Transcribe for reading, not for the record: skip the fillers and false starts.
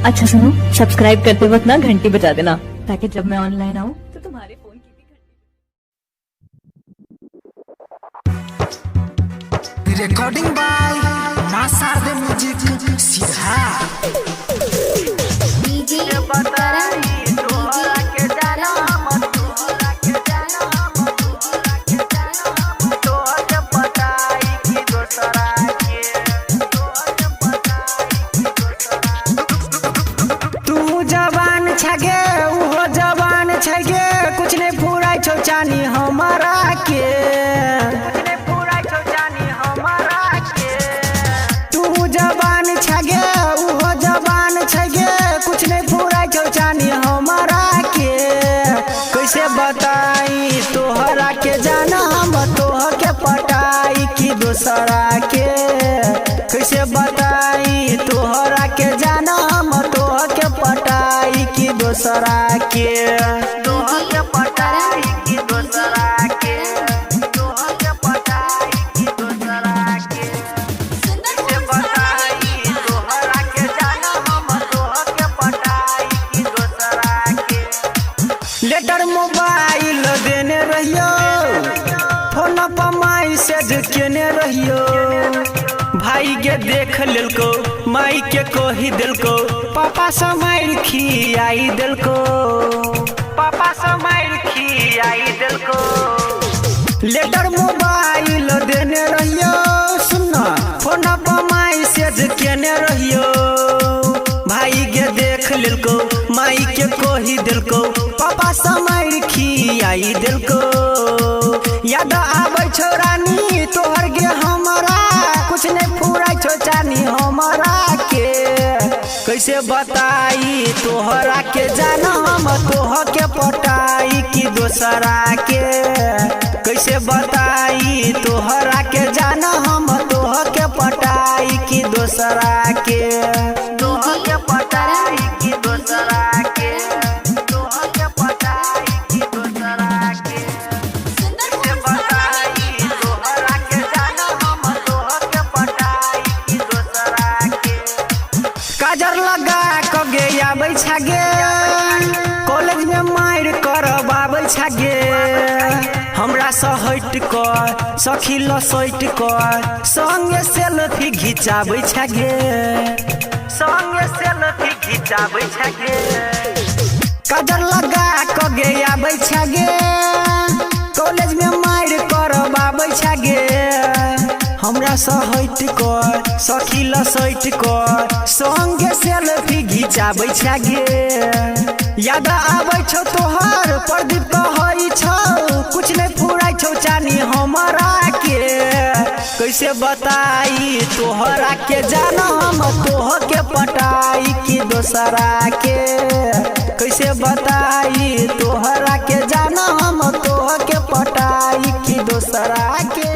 अच्छा सुनो, सब्सक्राइब करते वक्त ना घंटी बजा देना ताकि जब मैं ऑनलाइन आऊँ तो तुम्हारे फोन की भी घंटी। Recording by Naseer De music सीधा डीजे बताई तोहरा के जाना मत तोहरा के जाना मत तोहरा के बताई कि दोसरा के तोहरा बताई कि दोसरा तू जवान छगे उहो जवान छगे कुछ नहीं फुराई छौ चानी हमारा के कैसे बताई तोहरा के जाना हम तोह के पटाई की दोसरा के कैसे बताई तोहरा के जाना हम तोह के पटाई की दोसरा के तोह के पटाई की दोसरा के तोह के पटाई की दोसरा के कैसे बताई तोहरा के जाना हम तोह के पटाई की दोसरा के लेटर मोबाइल देने रहियो फोन पर मैसेज केने रहियो भाई के देख लेलको माई के कही देलको पापा समाइल खियाई देलको पापा समाइल खियाई देलको लेटर मोबाइल देने रहियो सुनना फोन पर मैसेज केने रहियो भाई के देख लेलको माई के कही देलको पापा समाइल खियाई देलको याद आबै छौ रानी तोहर गे हमरा कुछ नहीं फुराई छौ चानी हमरा के कैसे बताई तोहरा के जाना हम तोह के पटाई की दोसरा के कैसे बताई तोहरा के जाना हम तोह के पटाई की दोसरा के तोह के पटाई की दोसरा के तोह के पटाई की दोसरा के कैसे बताई तोहरा के जाना हम तोह के पटाई की दोसरा के काजर लगा के गे आबै छगे कॉलेज में मार करबाबै छगे हमरा से हट कर सखी लसैट कर संगे सेल्फी घिचाबै छगे संगे सेल्फी घिचाबै छगे काजर लगा के गे आबै छगे कॉलेज में मार करबाबै छगे हमरा से हट कर सखी लसैट कर संगे सेल्फी घिचाबै छगे याद आबै छौ तोहर प्रदीप कहै छौ कुछ नहीं फुराई छौ चानी हमरा के कैसे बताई तोहरा के जाना हम तोह के पटाई की दोसरा के कैसे बताई तोहरा के जाना हम तोह के पटाई की दोसरा के।